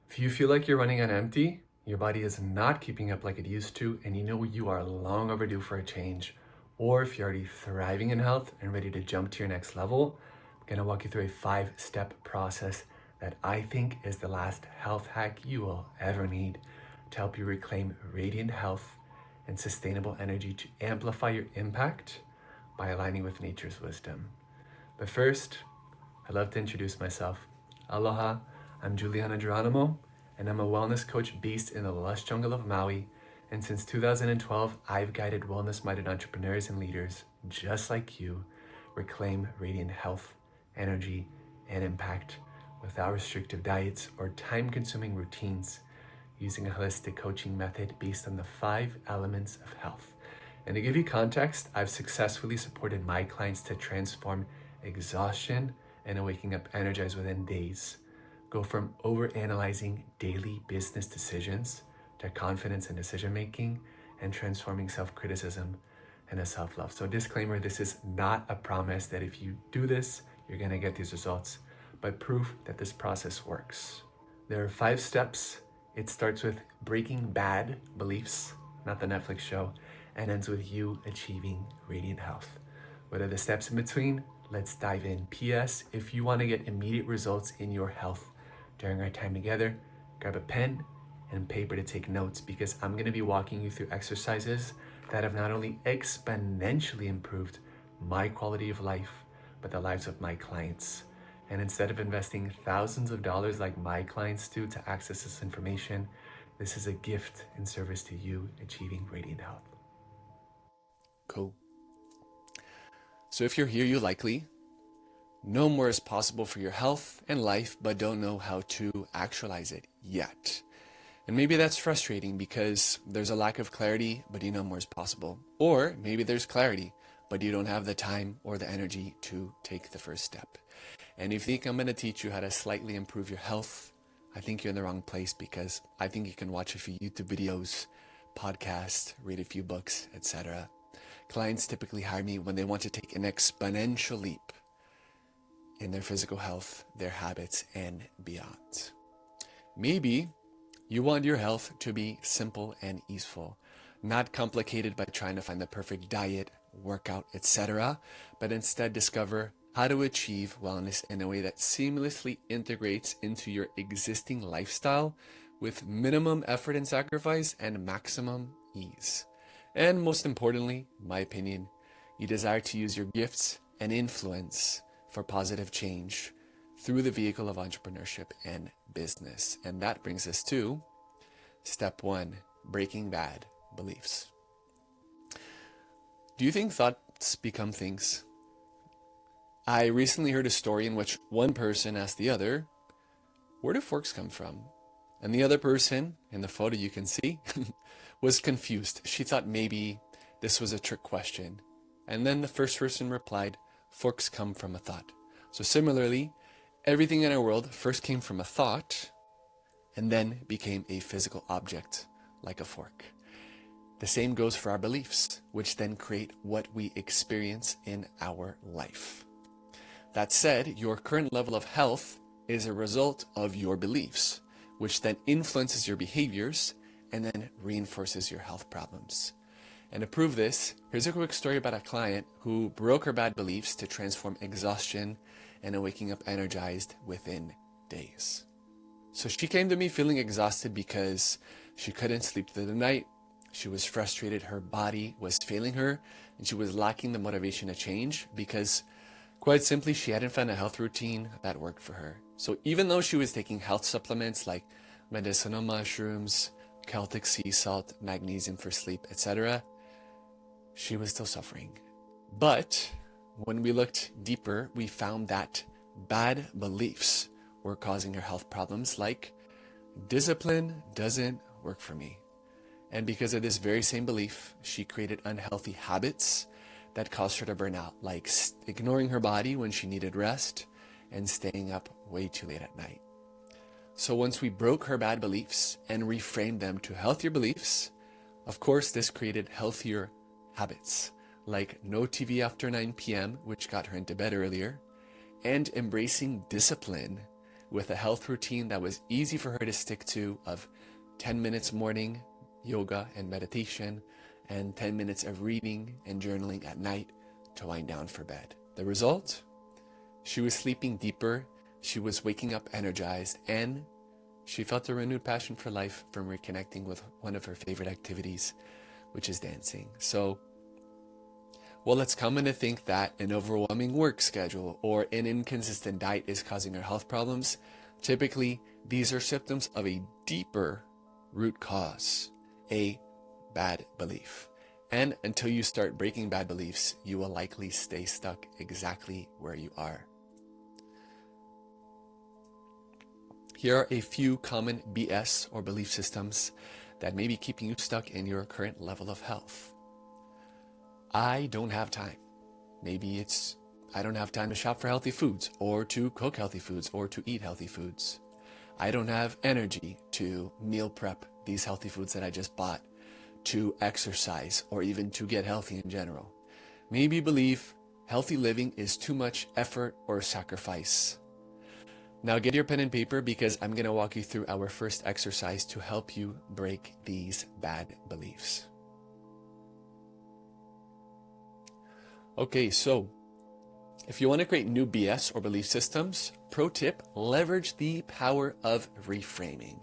If you feel like you're running on empty, your body is not keeping up like it used to, and you know you are long overdue for a change, or if you're already thriving in health and ready to jump to your next level, I'm gonna walk you through a 5-step process that I think is the last health hack you will ever need to help you reclaim radiant health and sustainable energy to amplify your impact by aligning with nature's wisdom. But first, I'd love to introduce myself. Aloha, I'm Juliana Geronimo, and I'm a wellness coach based in the lush jungle of Maui. And since 2012, I've guided wellness-minded entrepreneurs and leaders just like you reclaim radiant health, energy, and impact without restrictive diets or time-consuming routines, using a holistic coaching method based on the 5 elements of health. And to give you context, I've successfully supported my clients to transform exhaustion and waking up energized within days, go from overanalyzing daily business decisions to confidence in decision making and transforming self-criticism into self-love. So disclaimer, this is not a promise that if you do this, you're gonna get these results, but proof that this process works. There are 5 steps. It starts with breaking bad beliefs, not the Netflix show, and ends with you achieving radiant health. What are the steps in between? Let's dive in. P.S. If you want to get immediate results in your health during our time together, grab a pen and paper to take notes, because I'm going to be walking you through exercises that have not only exponentially improved my quality of life, but the lives of my clients. And instead of investing thousands of dollars like my clients do to access this information, this is a gift in service to you achieving radiant health. Cool. So if you're here, you likely know more is possible for your health and life, but don't know how to actualize it yet. And maybe that's frustrating because there's a lack of clarity, but you know more is possible. Or maybe there's clarity, but you don't have the time or the energy to take the first step. And if you think I'm going to teach you how to slightly improve your health, I think you're in the wrong place, because I think you can watch a few YouTube videos, podcasts, read a few books, etc. Clients typically hire me when they want to take an exponential leap in their physical health, their habits, and beyond. Maybe you want your health to be simple and easeful, not complicated by trying to find the perfect diet, workout, etc., but instead discover how to achieve wellness in a way that seamlessly integrates into your existing lifestyle with minimum effort and sacrifice and maximum ease. And most importantly, in my opinion, you desire to use your gifts and influence for positive change through the vehicle of entrepreneurship and business. And that brings us to step 1, breaking bad beliefs. Do you think thoughts become things? I recently heard a story in which one person asked the other, "Where do forks come from?" And the other person, in the photo you can see, was confused. She thought maybe this was a trick question. And then the first person replied, "Forks come from a thought." So similarly, everything in our world first came from a thought and then became a physical object, like a fork. The same goes for our beliefs, which then create what we experience in our life. That said, your current level of health is a result of your beliefs, which then influences your behaviors and then reinforces your health problems. And to prove this, here's a quick story about a client who broke her bad beliefs to transform exhaustion and waking up energized within days. So she came to me feeling exhausted because she couldn't sleep through the night. She was frustrated, her body was failing her, and she was lacking the motivation to change because, quite simply, she hadn't found a health routine that worked for her. So even though she was taking health supplements like medicinal mushrooms, Celtic sea salt, magnesium for sleep, etc., she was still suffering. But when we looked deeper, we found that bad beliefs were causing her health problems, like discipline doesn't work for me. And because of this very same belief, she created unhealthy habits that caused her to burn out, like ignoring her body when she needed rest and staying up way too late at night. So once we broke her bad beliefs and reframed them to healthier beliefs, of course, this created healthier habits, like no TV after 9 p.m., which got her into bed earlier, and embracing discipline, with a health routine that was easy for her to stick to of 10 minutes morning yoga and meditation and 10 minutes of reading and journaling at night to wind down for bed. The result? She was sleeping deeper, she was waking up energized, and she felt a renewed passion for life from reconnecting with one of her favorite activities, which is dancing. So, while it's common to think that an overwhelming work schedule or an inconsistent diet is causing our health problems, typically these are symptoms of a deeper root cause, a bad belief. And until you start breaking bad beliefs, you will likely stay stuck exactly where you are. Here are a few common BS or belief systems that may be keeping you stuck in your current level of health. I don't have time. Maybe it's I don't have time to shop for healthy foods or to cook healthy foods or to eat healthy foods. I don't have energy to meal prep these healthy foods that I just bought, to exercise, or even to get healthy in general. Maybe you believe healthy living is too much effort or sacrifice. Now get your pen and paper because I'm going to walk you through our first exercise to help you break these bad beliefs. Okay, so if you want to create new BS or belief systems, pro tip, leverage the power of reframing.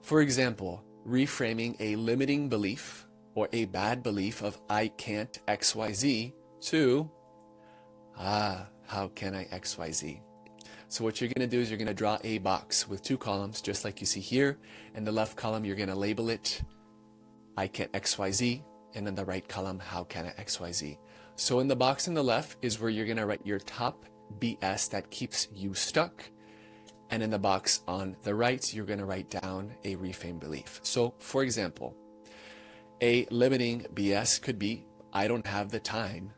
For example, reframing a limiting belief or a bad belief of I can't XYZ to, how can I XYZ? So what you're going to do is you're going to draw a box with two columns, just like you see here. In the left column, you're going to label it I can't XYZ, and in the right column, how can I XYZ? So in the box on the left is where you're going to write your top BS that keeps you stuck. And in the box on the right, you're going to write down a reframe belief. So for example, a limiting BS could be, I don't have the time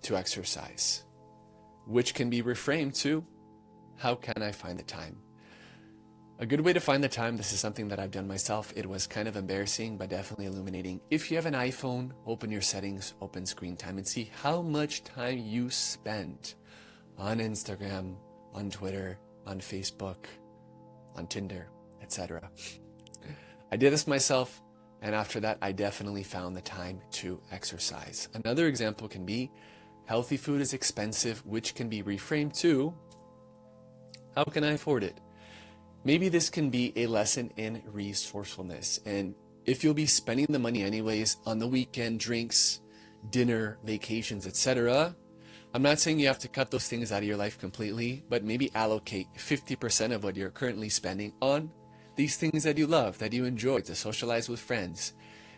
to exercise, which can be reframed to, how can I find the time? A good way to find the time, this is something that I've done myself. It was kind of embarrassing, but definitely illuminating. If you have an iPhone, open your settings, open screen time, and see how much time you spend on Instagram, on Twitter, on Facebook, on Tinder, etc. I did this myself, and after that, I definitely found the time to exercise. Another example can be, healthy food is expensive, which can be reframed to, how can I afford it? Maybe this can be a lesson in resourcefulness. And if you'll be spending the money anyways on the weekend, drinks, dinner, vacations, etc., I'm not saying you have to cut those things out of your life completely, but maybe allocate 50% of what you're currently spending on these things that you love, that you enjoy, to socialize with friends,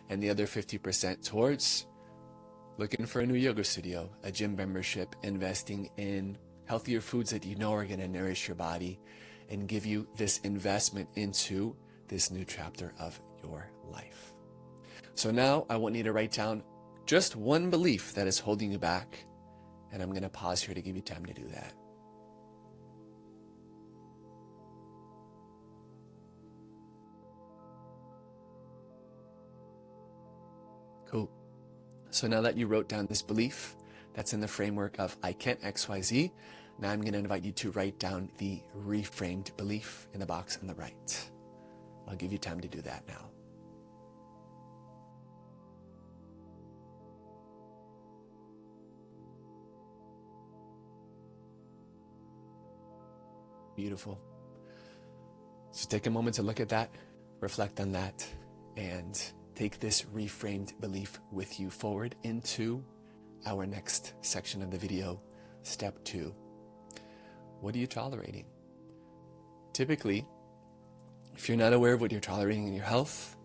and the other 50% towards looking for a new yoga studio, a gym membership, investing in healthier foods that you know are going to nourish your body and give you this investment into this new chapter of your life. So now I want you to write down just one belief that is holding you back, and I'm going to pause here to give you time to do that. Cool. So now that you wrote down this belief that's in the framework of I can't XYZ, now I'm going to invite you to write down the reframed belief in the box on the right. I'll give you time to do that now. Beautiful. So take a moment to look at that, reflect on that, and take this reframed belief with you forward into our next section of the video, step 2. What are you tolerating? Typically, if you're not aware of what you're tolerating in your health,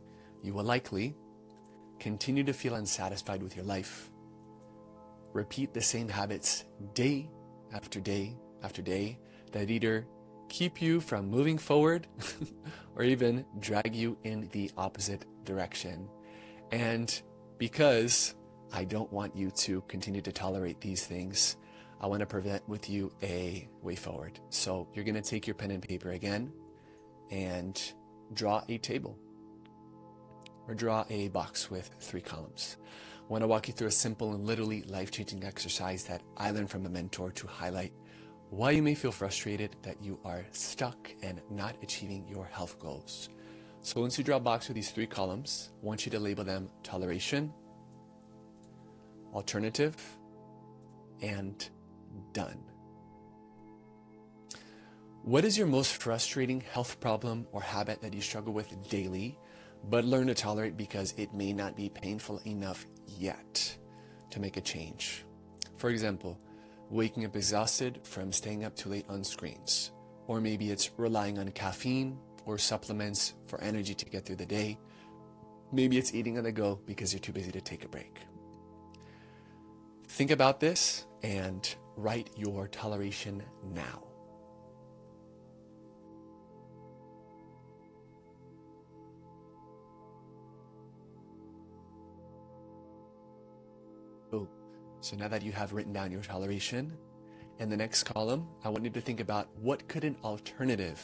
you will likely continue to feel unsatisfied with your life. Repeat the same habits day after day after day that either keep you from moving forward or even drag you in the opposite direction. And because I don't want you to continue to tolerate these things, I want to present with you a way forward. So you're going to take your pen and paper again and draw a table or draw a box with 3 columns. I want to walk you through a simple and literally life-changing exercise that I learned from a mentor to highlight why you may feel frustrated that you are stuck and not achieving your health goals. So once you draw a box with these 3 columns, I want you to label them toleration, alternative, and done. What is your most frustrating health problem or habit that you struggle with daily, but learn to tolerate because it may not be painful enough yet to make a change? For example, waking up exhausted from staying up too late on screens. Or maybe it's relying on caffeine or supplements for energy to get through the day. Maybe it's eating on the go because you're too busy to take a break. Think about this and write your toleration now. So now that you have written down your toleration, in the next column, I want you to think about what could an alternative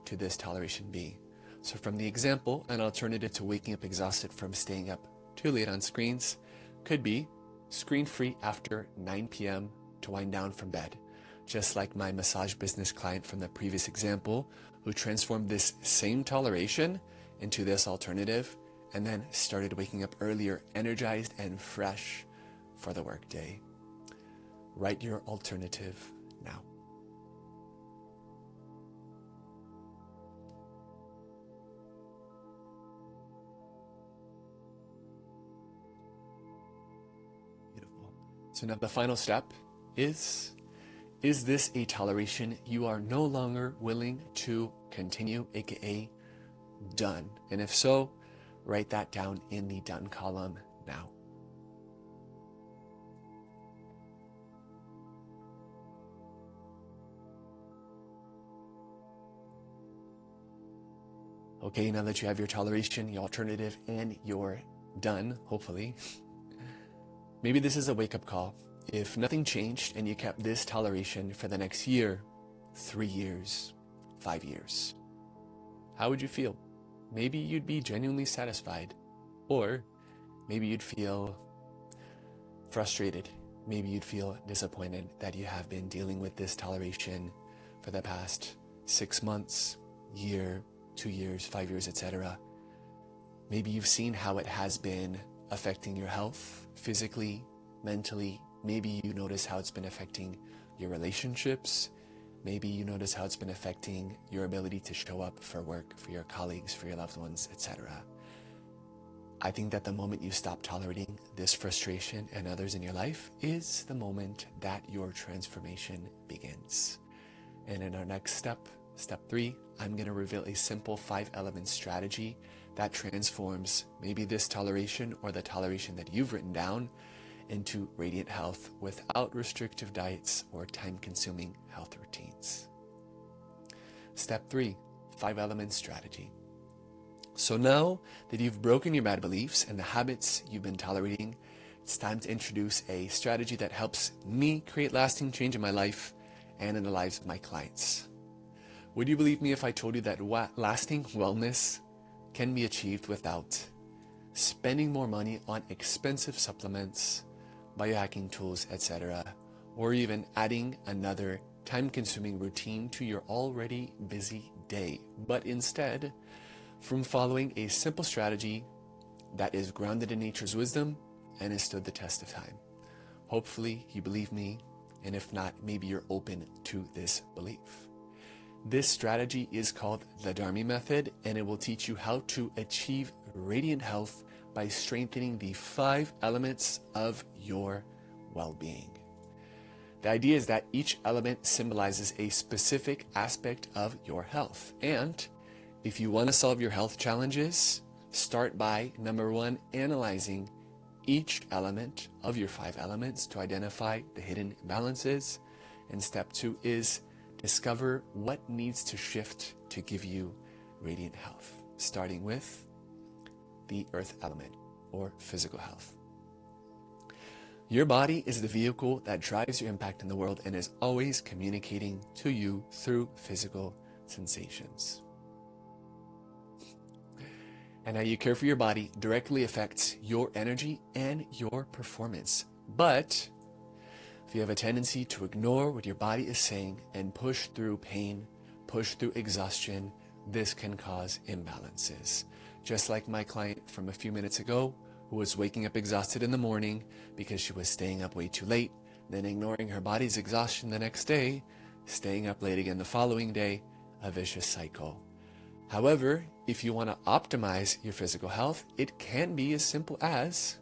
to this toleration be. So from the example, an alternative to waking up exhausted from staying up too late on screens could be screen-free after 9 p.m. to wind down from bed. Just like my massage business client from the previous example, who transformed this same toleration into this alternative and then started waking up earlier, energized and fresh for the workday. Write your alternative now. Beautiful. So now the final step is this a toleration you are no longer willing to continue, aka done? And if so, write that down in the done column now. Okay, now that you have your toleration, your alternative, and you're done, hopefully, maybe this is a wake-up call. If nothing changed and you kept this toleration for the next year, 3 years, 5 years, how would you feel? Maybe you'd be genuinely satisfied, or maybe you'd feel frustrated. Maybe you'd feel disappointed that you have been dealing with this toleration for the past 6 months, year, 2 years, 5 years, etc. Maybe you've seen how it has been affecting your health, physically, mentally. Maybe you notice how it's been affecting your relationships. Maybe you notice how it's been affecting your ability to show up for work, for your colleagues, for your loved ones, etc. I think that the moment you stop tolerating this frustration and others in your life is the moment that your transformation begins. And in our next step, step 3, I'm going to reveal a simple 5-element strategy that transforms maybe this toleration or the toleration that you've written down into radiant health without restrictive diets or time-consuming health routines. Step 3, 5-element strategy. So now that you've broken your bad beliefs and the habits you've been tolerating, it's time to introduce a strategy that helps me create lasting change in my life and in the lives of my clients. Would you believe me if I told you that lasting wellness can be achieved without spending more money on expensive supplements, biohacking tools, etc., or even adding another time-consuming routine to your already busy day, but instead from following a simple strategy that is grounded in nature's wisdom and has stood the test of time? Hopefully you believe me, and if not, maybe you're open to this belief. This strategy is called the Dharmi method, and it will teach you how to achieve radiant health by strengthening the 5 elements of your well-being. The idea is that each element symbolizes a specific aspect of your health. And if you want to solve your health challenges, start by, number 1, analyzing each element of your 5 elements to identify the hidden imbalances. And step 2 is discover what needs to shift to give you radiant health, starting with the earth element or physical health. Your body is the vehicle that drives your impact in the world and is always communicating to you through physical sensations. And how you care for your body directly affects your energy and your performance. But If you have a tendency to ignore what your body is saying and push through pain, push through exhaustion, this can cause imbalances. Just like my client from a few minutes ago, who was waking up exhausted in the morning because she was staying up way too late, then ignoring her body's exhaustion the next day, staying up late again the following day, a vicious cycle. However, if you want to optimize your physical health, it can be as simple as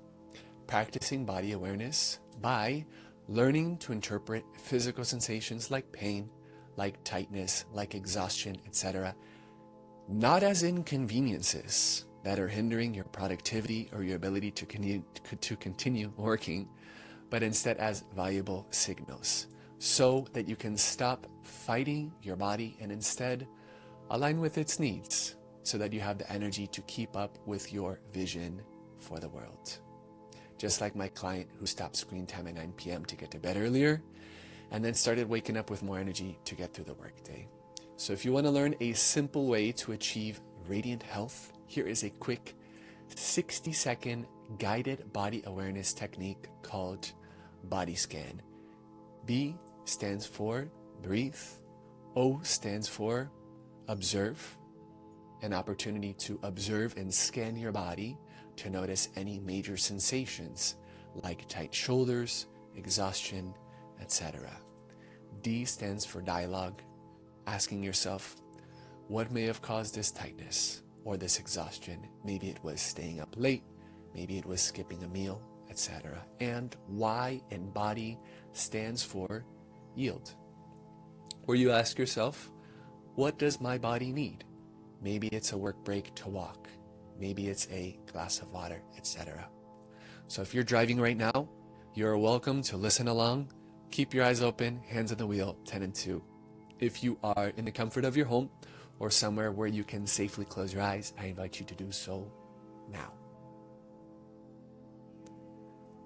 practicing body awareness by learning to interpret physical sensations like pain, like tightness, like exhaustion, etc., not as inconveniences that are hindering your productivity or your ability to continue working, but instead as valuable signals, so that you can stop fighting your body and instead align with its needs, so that you have the energy to keep up with your vision for the world. Just like my client who stopped screen time at 9 p.m. to get to bed earlier, and then started waking up with more energy to get through the workday. So if you want to learn a simple way to achieve radiant health, here is a quick 60-second guided body awareness technique called body scan. B stands for breathe. O stands for observe. An opportunity to observe and scan your body to notice any major sensations like tight shoulders, exhaustion, etc. D stands for dialogue, asking yourself, what may have caused this tightness or this exhaustion? Maybe it was staying up late, maybe it was skipping a meal, etc. And Y and body stands for yield, where you ask yourself, what does my body need? Maybe it's a work break to walk, maybe it's a glass of water, etc. So if you're driving right now, you're welcome to listen along. Keep your eyes open, hands on the wheel, 10 and 2. If you are in the comfort of your home or somewhere where you can safely close your eyes, I invite you to do so now.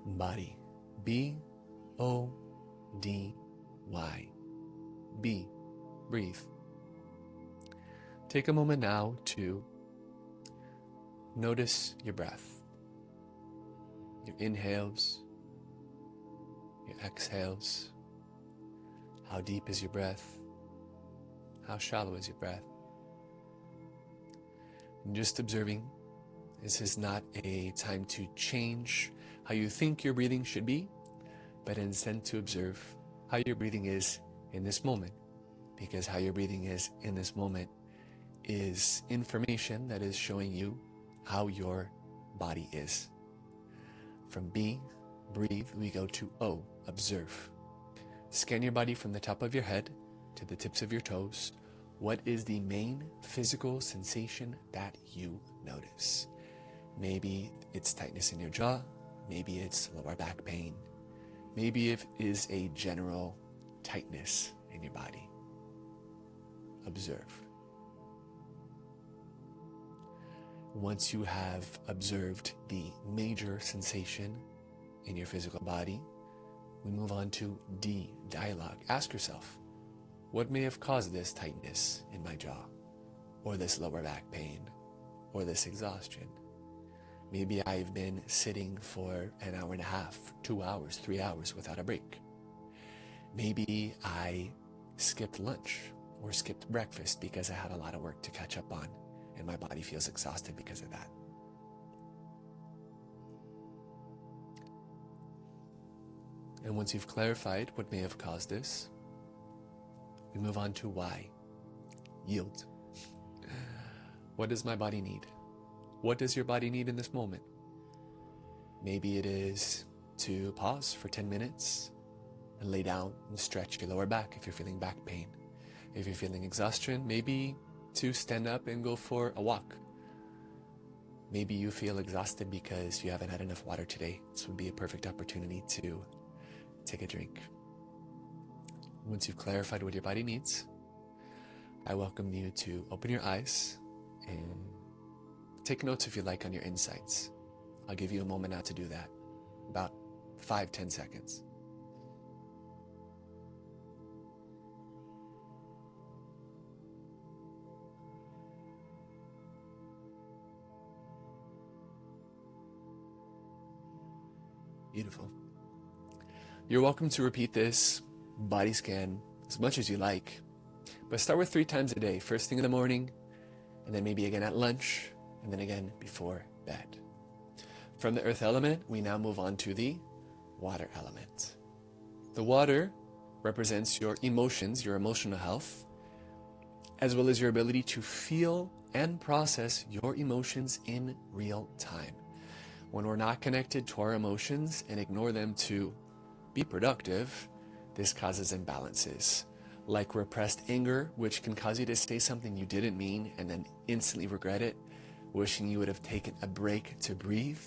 Body. B-O-D-Y. B. Breathe. Take a moment now to notice your breath. Your inhales, your exhales. How deep is your breath? How shallow is your breath? And just observing, this is not a time to change how you think your breathing should be, but instead to observe how your breathing is in this moment. Because how your breathing is in this moment is information that is showing you how your body is. From B, breathe, we go to O, observe. Scan your body from the top of your head to the tips of your toes. What is the main physical sensation that you notice? Maybe it's tightness in your jaw. Maybe it's lower back pain. Maybe it is a general tightness in your body. Observe. Once you have observed the major sensation in your physical body, we move on to D, dialogue. Ask yourself, what may have caused this tightness in my jaw, or this lower back pain, or this exhaustion? Maybe I've been sitting for an hour and a half, 2 hours, 3 hours without a break. Maybe I skipped lunch or skipped breakfast because I had a lot of work to catch up on, and my body feels exhausted because of that. And once you've clarified what may have caused this, we move on to Y, yield. What does my body need? What does your body need in this moment? Maybe it is to pause for 10 minutes and lay down and stretch your lower back if you're feeling back pain. If you're feeling exhaustion, maybe to stand up and go for a walk. Maybe you feel exhausted because you haven't had enough water today. This would be a perfect opportunity to take a drink. Once you've clarified what your body needs, I welcome you to open your eyes and take notes if you like on your insights. I'll give you a moment now to do that, about 5-10 seconds. Beautiful. You're welcome to repeat this body scan as much as you like, but start with 3 times a day, first thing in the morning, and then maybe again at lunch, and then again before bed. From the earth element, we now move on to the water element. The water represents your emotions, your emotional health, as well as your ability to feel and process your emotions in real time. When we're not connected to our emotions and ignore them to be productive, this causes imbalances, like repressed anger, which can cause you to say something you didn't mean and then instantly regret it, wishing you would have taken a break to breathe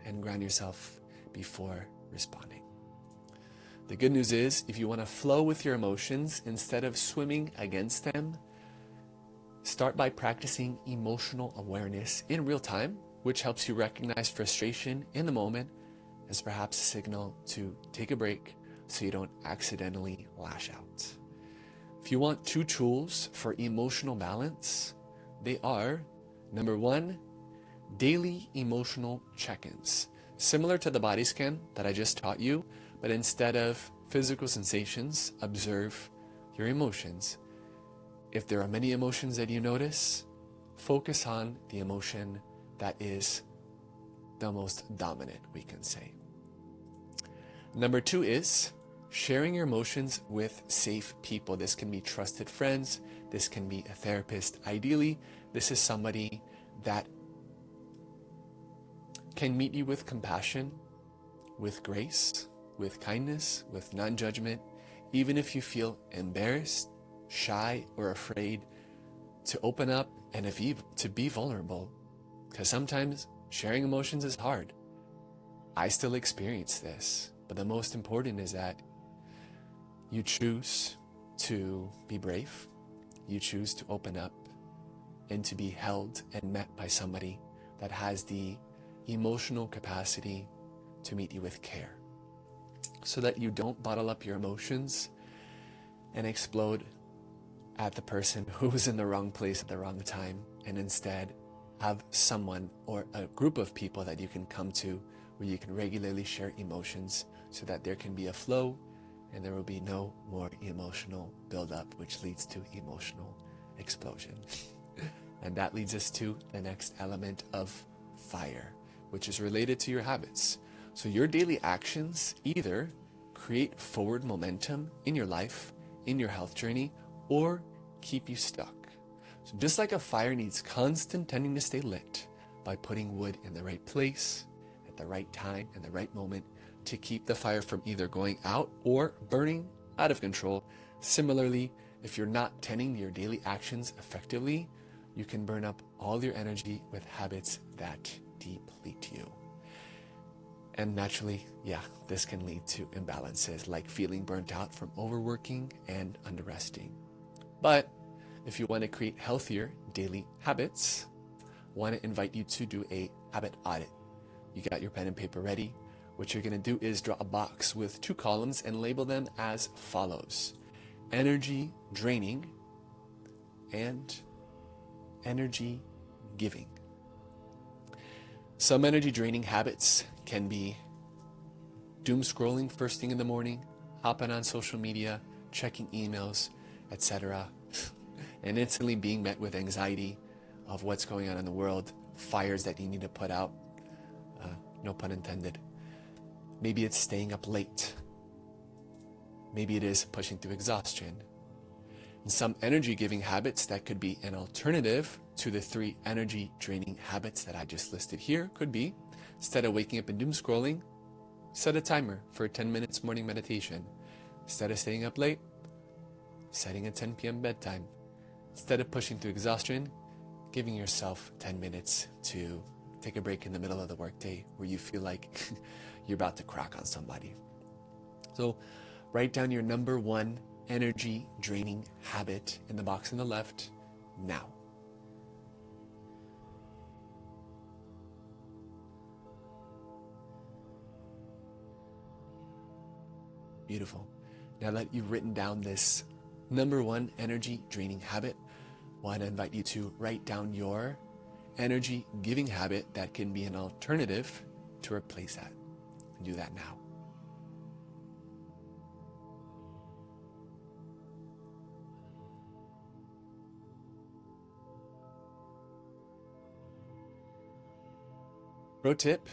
and ground yourself before responding. The good news is, if you want to flow with your emotions instead of swimming against them, start by practicing emotional awareness in real time, which helps you recognize frustration in the moment as perhaps a signal to take a break so you don't accidentally lash out. If you want 2 tools for emotional balance, they are, number 1, daily emotional check-ins. Similar to the body scan that I just taught you, but instead of physical sensations, observe your emotions. If there are many emotions that you notice, focus on the emotion that is the most dominant, we can say. Number 2 is sharing your emotions with safe people. This can be trusted friends. This can be a therapist. Ideally, this is somebody that can meet you with compassion, with grace, with kindness, with non-judgment, even if you feel embarrassed, shy, or afraid to open up and to be vulnerable. Because sometimes sharing emotions is hard. I still experience this, but the most important is that you choose to be brave, you choose to open up and to be held and met by somebody that has the emotional capacity to meet you with care, so that you don't bottle up your emotions and explode at the person who was in the wrong place at the wrong time, and instead have someone or a group of people that you can come to where you can regularly share emotions, so that there can be a flow and there will be no more emotional buildup, which leads to emotional explosion. And that leads us to the next element of fire, which is related to your habits. So your daily actions either create forward momentum in your life, in your health journey, or keep you stuck. So just like a fire needs constant tending to stay lit by putting wood in the right place, at the right time, and the right moment to keep the fire from either going out or burning out of control. Similarly, if you're not tending to your daily actions effectively, you can burn up all your energy with habits that deplete you. And naturally, this can lead to imbalances like feeling burnt out from overworking and underresting. But if you want to create healthier daily habits, I want to invite you to do a habit audit. You got your pen and paper ready. What you're going to do is draw a box with 2 columns and label them as follows: energy draining and energy giving. Some energy draining habits can be doom scrolling first thing in the morning, hopping on social media, checking emails, etc., and instantly being met with anxiety of what's going on in the world, fires that you need to put out, no pun intended. Maybe it's staying up late. Maybe it is pushing through exhaustion. And some energy giving habits that could be an alternative to the 3 energy draining habits that I just listed here could be, instead of waking up and doom scrolling, set a timer for a 10 minutes morning meditation. Instead of staying up late, setting a 10 p.m. bedtime. Instead of pushing through exhaustion, giving yourself 10 minutes to take a break in the middle of the workday where you feel like you're about to crack on somebody. So write down your number 1 energy draining habit in the box on the left now. Beautiful. Now that you've written down this number 1 energy draining habit, I want to invite you to write down your energy giving habit that can be an alternative to replace that. And do that now. Pro tip,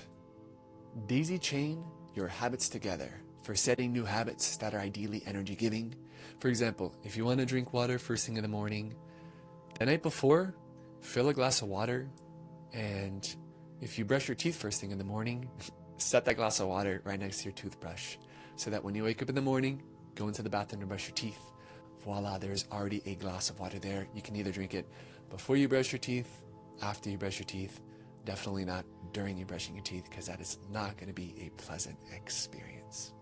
daisy chain your habits together for setting new habits that are ideally energy giving. For example, if you want to drink water first thing in the morning, the night before, fill a glass of water, and if you brush your teeth first thing in the morning, set that glass of water right next to your toothbrush so that when you wake up in the morning, go into the bathroom to brush your teeth, voila, there's already a glass of water there. You can either drink it before you brush your teeth, after you brush your teeth, definitely not during you brushing your teeth, because that is not going to be a pleasant experience.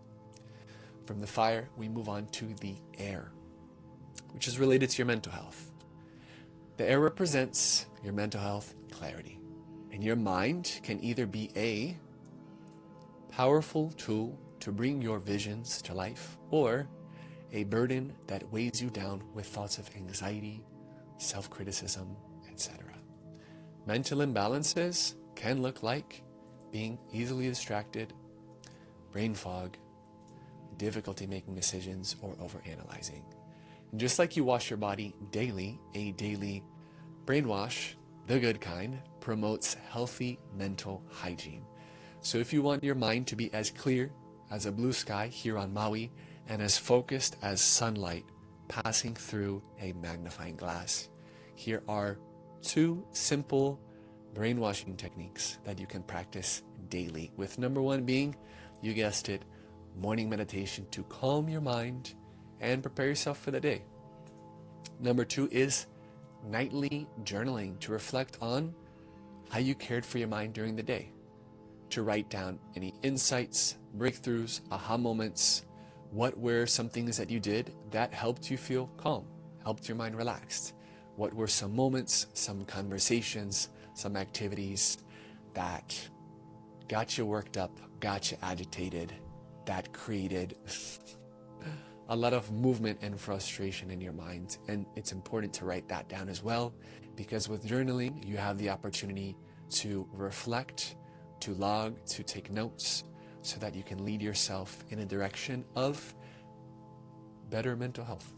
From the fire, we move on to the air, which is related to your mental health. The air represents your mental health clarity, and your mind can either be a powerful tool to bring your visions to life, or a burden that weighs you down with thoughts of anxiety, self-criticism, etc. Mental imbalances can look like being easily distracted, brain fog, difficulty making decisions, or overanalyzing. And just like you wash your body daily, a daily brainwash, the good kind, promotes healthy mental hygiene. So if you want your mind to be as clear as a blue sky here on Maui and as focused as sunlight passing through a magnifying glass, here are 2 simple brainwashing techniques that you can practice daily, with number 1 being, you guessed it, morning meditation to calm your mind and prepare yourself for the day. Number 2 is nightly journaling to reflect on how you cared for your mind during the day, to write down any insights, breakthroughs, aha moments, what were some things that you did that helped you feel calm, helped your mind relaxed. What were some moments, some conversations, some activities that got you worked up, got you agitated, that created a lot of movement and frustration in your mind? And it's important to write that down as well, because with journaling, you have the opportunity to reflect, to log, to take notes, so that you can lead yourself in a direction of better mental health.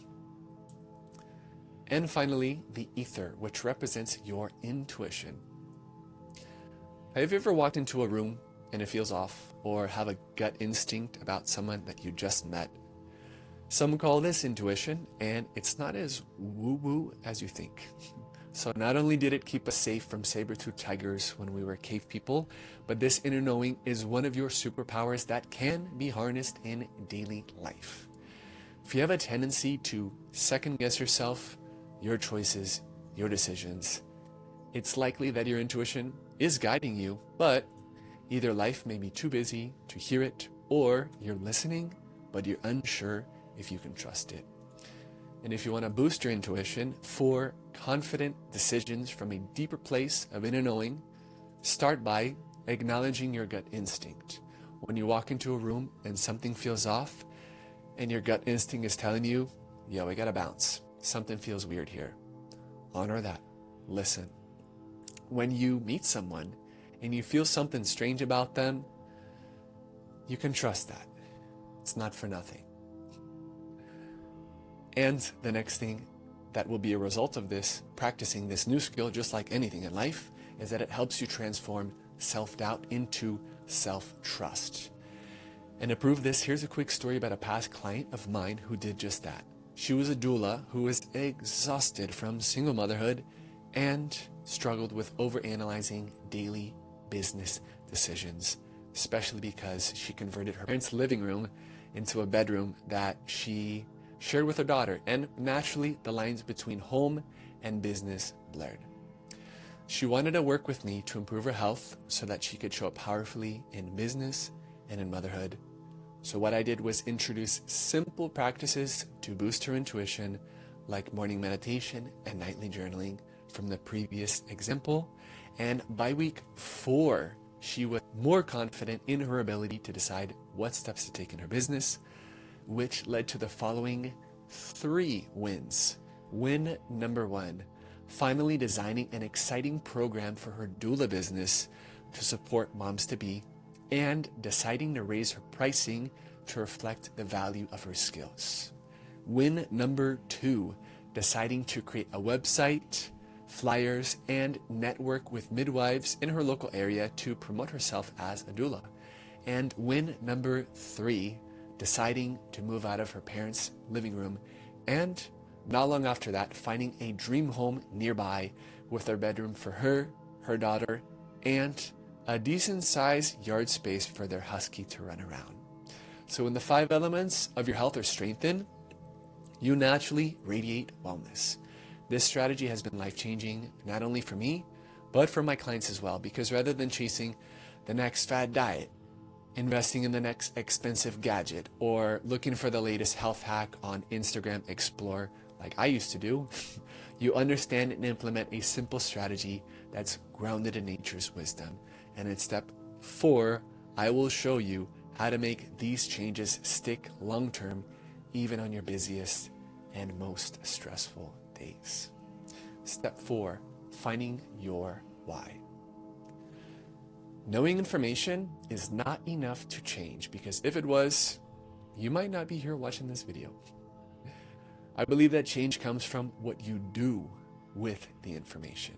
And finally, the ether, which represents your intuition. Have you ever walked into a room and it feels off, or have a gut instinct about someone that you just met? Some call this intuition, and it's not as woo-woo as you think. So not only did it keep us safe from saber-toothed tigers when we were cave people, but this inner knowing is one of your superpowers that can be harnessed in daily life. If you have a tendency to second-guess yourself, your choices, your decisions, it's likely that your intuition is guiding you, but either life may be too busy to hear it, or you're listening, but you're unsure if you can trust it. And if you want to boost your intuition for confident decisions from a deeper place of inner knowing, start by acknowledging your gut instinct. When you walk into a room and something feels off, and your gut instinct is telling you, yo, we gotta bounce. Something feels weird here. Honor that. Listen. When you meet someone and you feel something strange about them, you can trust that. It's not for nothing. And the next thing that will be a result of this, practicing this new skill, just like anything in life, is that it helps you transform self-doubt into self-trust. And to prove this, here's a quick story about a past client of mine who did just that. She was a doula who was exhausted from single motherhood and struggled with overanalyzing daily business decisions, especially because she converted her parents' living room into a bedroom that she shared with her daughter, and naturally the lines between home and business blurred. She wanted to work with me to improve her health so that she could show up powerfully in business and in motherhood. So what I did was introduce simple practices to boost her intuition, like morning meditation and nightly journaling from the previous example. And by week 4, she was more confident in her ability to decide what steps to take in her business, which led to the following 3 wins. Win number 1, finally designing an exciting program for her doula business to support moms-to-be and deciding to raise her pricing to reflect the value of her skills. Win number 2, deciding to create a website, flyers, and network with midwives in her local area to promote herself as a doula. And win number 3, deciding to move out of her parents' living room, and not long after that, finding a dream home nearby with a bedroom for her, her daughter, and a decent sized yard space for their husky to run around. So when the 5 elements of your health are strengthened, you naturally radiate wellness. This strategy has been life-changing, not only for me, but for my clients as well, because rather than chasing the next fad diet, investing in the next expensive gadget, or looking for the latest health hack on Instagram Explore, like I used to do, you understand and implement a simple strategy that's grounded in nature's wisdom. And in step 4, I will show you how to make these changes stick long-term, even on your busiest and most stressful days. Step 4, finding your why. Knowing information is not enough to change, because if it was, you might not be here watching this video. I believe that change comes from what you do with the information.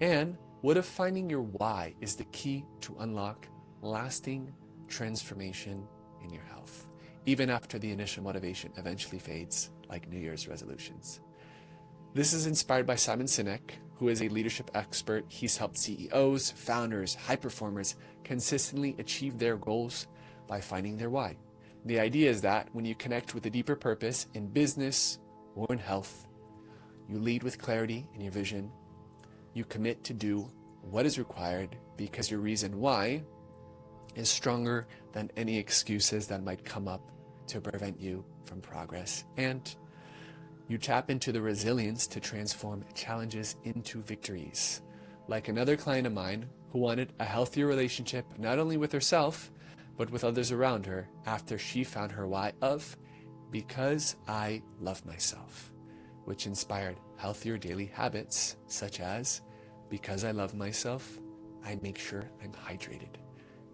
And what if finding your why is the key to unlock lasting transformation in your health, even after the initial motivation eventually fades, like New Year's resolutions? This is inspired by Simon Sinek, who is a leadership expert. He's helped CEOs, founders, high performers consistently achieve their goals by finding their why. The idea is that when you connect with a deeper purpose in business or in health, you lead with clarity in your vision. You commit to do what is required because your reason why is stronger than any excuses that might come up to prevent you from progress. And you tap into the resilience to transform challenges into victories. Like another client of mine who wanted a healthier relationship, not only with herself, but with others around her, after she found her why of because I love myself, which inspired healthier daily habits such as because I love myself, I make sure I'm hydrated.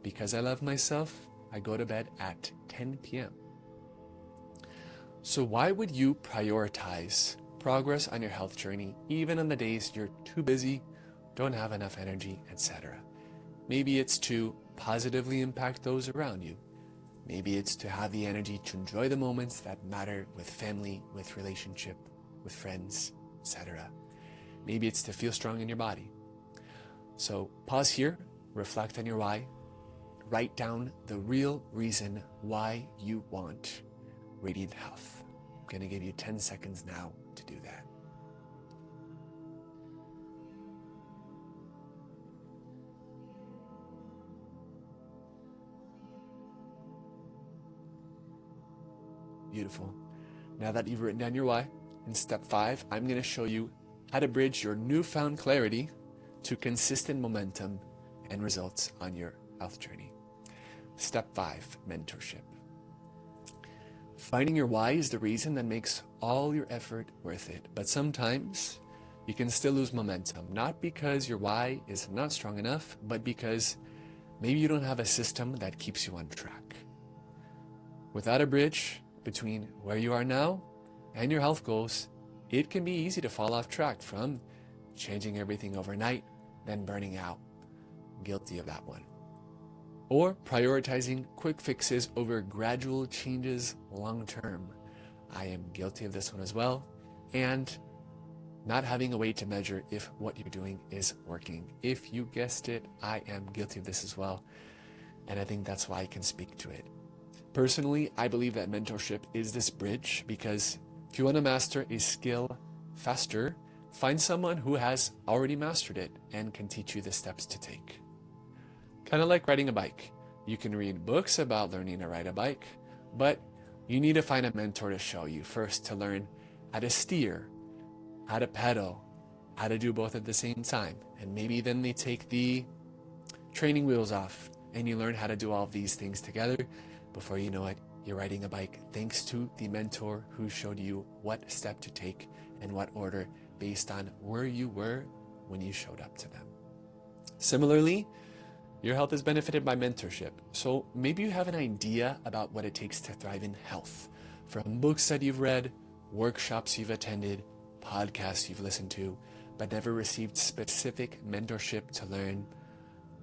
Because I love myself, I go to bed at 10 p.m. So why would you prioritize progress on your health journey, even on the days you're too busy, don't have enough energy, etc.? Maybe it's to positively impact those around you. Maybe it's to have the energy to enjoy the moments that matter with family, with relationship, with friends, etc. Maybe it's to feel strong in your body. So pause here, reflect on your why, write down the real reason why you want radiant health. I'm going to give you 10 seconds now to do that. Beautiful. Now that you've written down your why, in step 5, I'm going to show you how to bridge your newfound clarity to consistent momentum and results on your health journey. Step 5, mentorship. Finding your why is the reason that makes all your effort worth it. But sometimes you can still lose momentum, not because your why is not strong enough, but because maybe you don't have a system that keeps you on track. Without a bridge between where you are now and your health goals, it can be easy to fall off track from changing everything overnight, then burning out. Guilty of that one. Or prioritizing quick fixes over gradual changes long term. I am guilty of this one as well. And not having a way to measure if what you're doing is working. If you guessed it, I am guilty of this as well. And I think that's why I can speak to it. Personally, I believe that mentorship is this bridge, because if you want to master a skill faster, find someone who has already mastered it and can teach you the steps to take. Kind of like riding a bike. You can read books about learning to ride a bike, but you need to find a mentor to show you first, to learn how to steer, how to pedal, how to do both at the same time. And maybe then they take the training wheels off and you learn how to do all of these things together. Before you know it, you're riding a bike thanks to the mentor who showed you what step to take and what order based on where you were when you showed up to them. Similarly, Your health is benefited by mentorship. So maybe you have an idea about what it takes to thrive in health from books that you've read, workshops you've attended, podcasts you've listened to, but never received specific mentorship to learn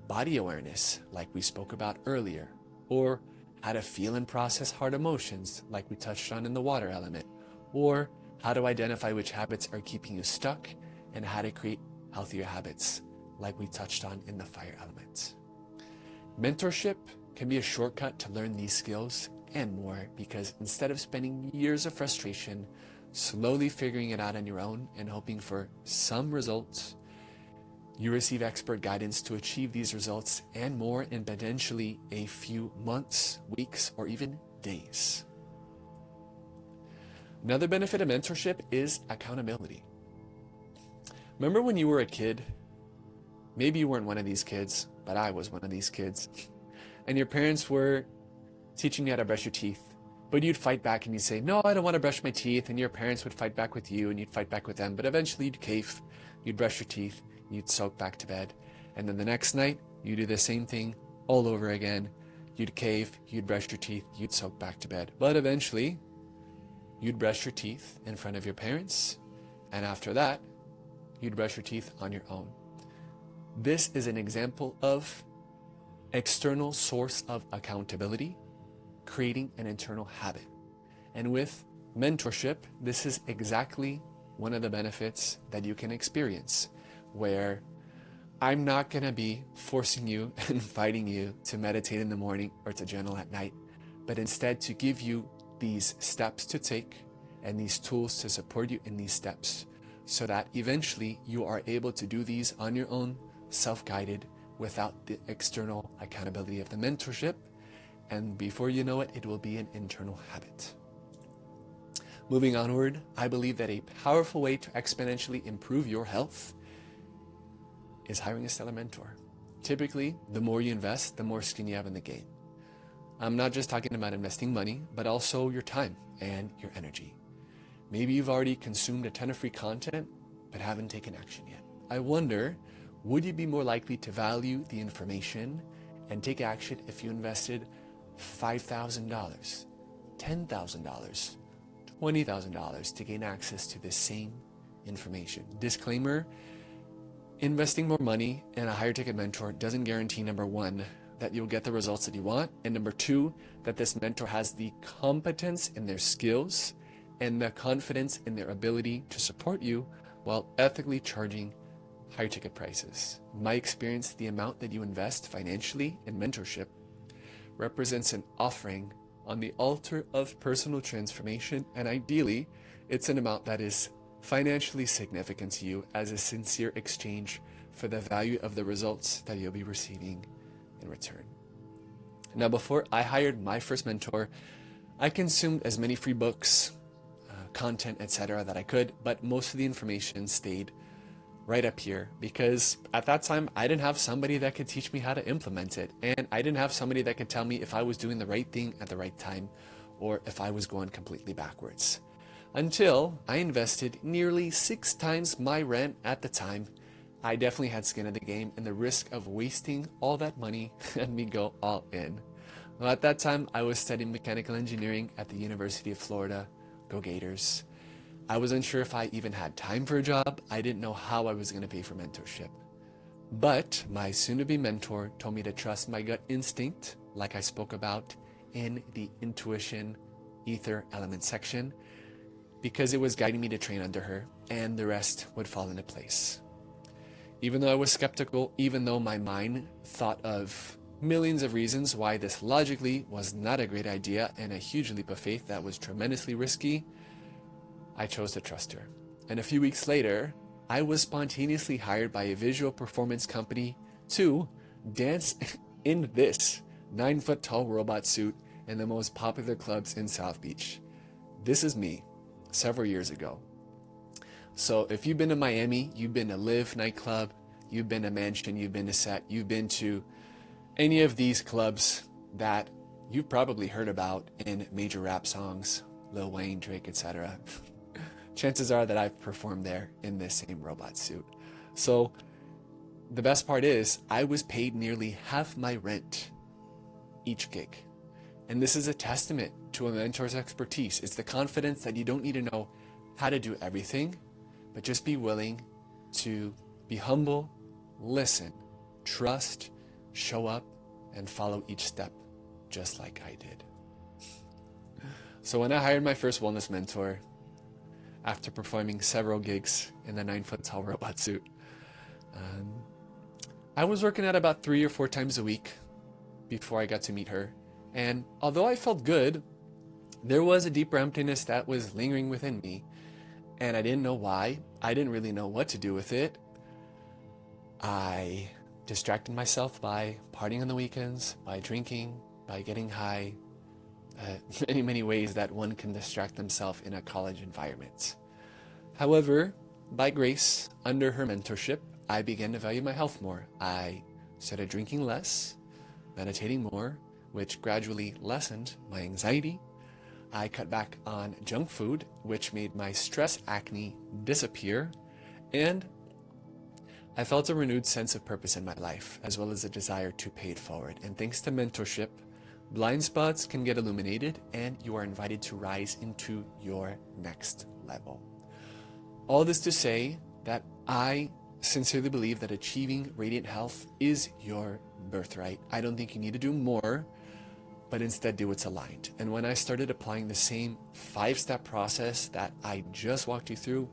body awareness, like we spoke about earlier, or how to feel and process hard emotions, like we touched on in the water element, or how to identify which habits are keeping you stuck and how to create healthier habits, like we touched on in the fire element. Mentorship can be a shortcut to learn these skills and more, because instead of spending years of frustration slowly figuring it out on your own and hoping for some results, you receive expert guidance to achieve these results and more in potentially a few months, weeks, or even days. Another benefit of mentorship is accountability. Remember when you were a kid? Maybe you weren't one of these kids, but I was one of these kids. And your parents were teaching you how to brush your teeth, but you'd fight back and you'd say, no, I don't want to brush my teeth. And your parents would fight back with you and you'd fight back with them. But eventually you'd cave, you'd brush your teeth, you'd soak back to bed. And then the next night, you do the same thing all over again. You'd cave, you'd brush your teeth, you'd soak back to bed. But eventually, you'd brush your teeth in front of your parents. And after that, you'd brush your teeth on your own. This is an example of external source of accountability, creating an internal habit. And with mentorship, this is exactly one of the benefits that you can experience, where I'm not going to be forcing you and fighting you to meditate in the morning or to journal at night, but instead to give you these steps to take and these tools to support you in these steps, so that eventually you are able to do these on your own, self-guided, without the external accountability of the mentorship. And before you know it, it will be an internal habit. Moving onward, I believe that a powerful way to exponentially improve your health is hiring a stellar mentor. Typically, the more you invest, the more skin you have in the game. I'm not just talking about investing money, but also your time and your energy. Maybe you've already consumed a ton of free content, but haven't taken action yet. I wonder, would you be more likely to value the information and take action if you invested $5,000, $10,000, $20,000 to gain access to the same information? Disclaimer, investing more money in a higher ticket mentor doesn't guarantee, number one, that you'll get the results that you want, and number two, that this mentor has the competence in their skills and the confidence in their ability to support you while ethically charging higher ticket prices. In my experience, the amount that you invest financially in mentorship represents an offering on the altar of personal transformation, and ideally, it's an amount that is financially significant to you as a sincere exchange for the value of the results that you'll be receiving in return. Now, before I hired my first mentor, I consumed as many free books, content, etc. that I could, but most of the information stayed right up here, because at that time I didn't have somebody that could teach me how to implement it, and I didn't have somebody that could tell me if I was doing the right thing at the right time or if I was going completely backwards. Until I invested nearly 6 times my rent at the time, I definitely had skin in the game, and the risk of wasting all that money had me go all in. Well, at that time, I was studying mechanical engineering at the University of Florida. Go Gators. I was unsure if I even had time for a job. I didn't know how I was going to pay for mentorship. But my soon-to-be mentor told me to trust my gut instinct, like I spoke about in the intuition ether element section, because it was guiding me to train under her, and the rest would fall into place. Even though I was skeptical, even though my mind thought of millions of reasons why this logically was not a great idea and a huge leap of faith that was tremendously risky, I chose to trust her. And a few weeks later, I was spontaneously hired by a visual performance company to dance in this 9-foot-tall robot suit in the most popular clubs in South Beach. This is me several years ago. So if you've been to Miami, you've been to Live nightclub, you've been to Mansion, you've been to Set, you've been to any of these clubs that you've probably heard about in major rap songs, Lil Wayne, Drake, etc. Chances are that I've performed there in this same robot suit. So the best part is I was paid nearly half my rent each gig. And this is a testament to a mentor's expertise. It's the confidence that you don't need to know how to do everything, but just be willing to be humble, listen, trust, show up, and follow each step, just like I did. So when I hired my first wellness mentor, after performing several gigs in the 9-foot tall robot suit, I was working out about 3 or 4 times a week before I got to meet her. And although I felt good, there was a deeper emptiness that was lingering within me. And I didn't know why. I didn't really know what to do with it. I distracted myself by partying on the weekends, by drinking, by getting high, many ways that one can distract themselves in a college environment. However, by grace, under her mentorship, I began to value my health more. I started drinking less, meditating more, which gradually lessened my anxiety. I cut back on junk food, which made my stress acne disappear. And I felt a renewed sense of purpose in my life, as well as a desire to pay it forward. And thanks to mentorship, blind spots can get illuminated and you are invited to rise into your next level. All this to say that I sincerely believe that achieving radiant health is your birthright. I don't think you need to do more, but instead do what's aligned. And when I started applying the same 5-step process that I just walked you through,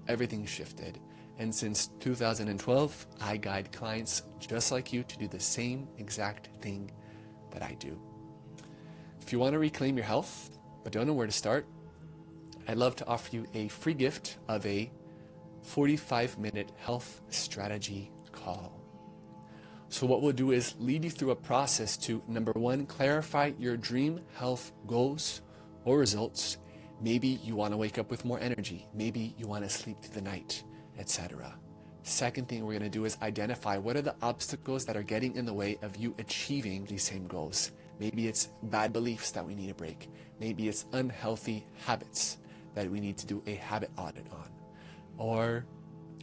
everything shifted. And since 2012, I guide clients just like you to do the same exact thing that I do. If you want to reclaim your health, but don't know where to start, I'd love to offer you a free gift of a 45-minute health strategy call. So what we'll do is lead you through a process to, number 1, clarify your dream health goals or results. Maybe you want to wake up with more energy. Maybe you want to sleep through the night, etc. Second thing we're going to do is identify what are the obstacles that are getting in the way of you achieving these same goals. Maybe it's bad beliefs that we need to break. Maybe it's unhealthy habits that we need to do a habit audit on, or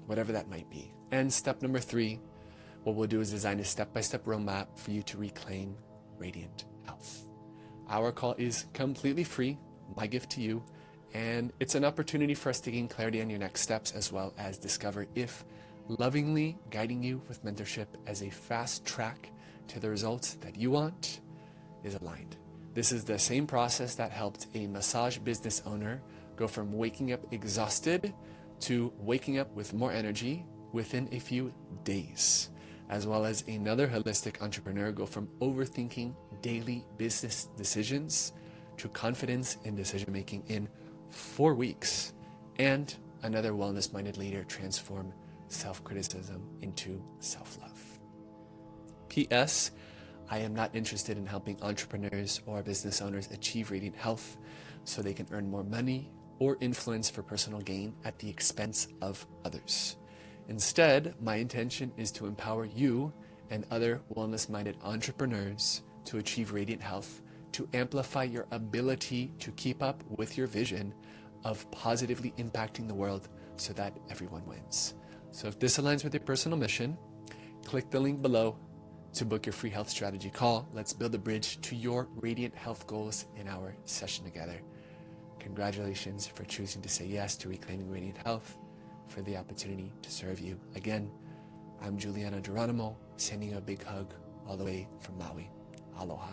whatever that might be. And step number 3, what we'll do is design a step-by-step roadmap for you to reclaim radiant health. Our call is completely free, my gift to you, and it's an opportunity for us to gain clarity on your next steps, as well as discover if lovingly guiding you with mentorship as a fast track to the results that you want is aligned. This is the same process that helped a massage business owner go from waking up exhausted to waking up with more energy within a few days, as well as another holistic entrepreneur go from overthinking daily business decisions to confidence in decision making in 4 weeks, and another wellness-minded leader transform self-criticism into self-love. P.S. I am not interested in helping entrepreneurs or business owners achieve radiant health so they can earn more money or influence for personal gain at the expense of others. Instead, my intention is to empower you and other wellness-minded entrepreneurs to achieve radiant health, to amplify your ability to keep up with your vision of positively impacting the world so that everyone wins. So if this aligns with your personal mission, click the link below to book your free health strategy call. Let's build a bridge to your radiant health goals in our session together. Congratulations for choosing to say yes to reclaiming radiant health, for the opportunity to serve you. Again, I'm Juliana Geronimo, sending you a big hug all the way from Maui. Aloha.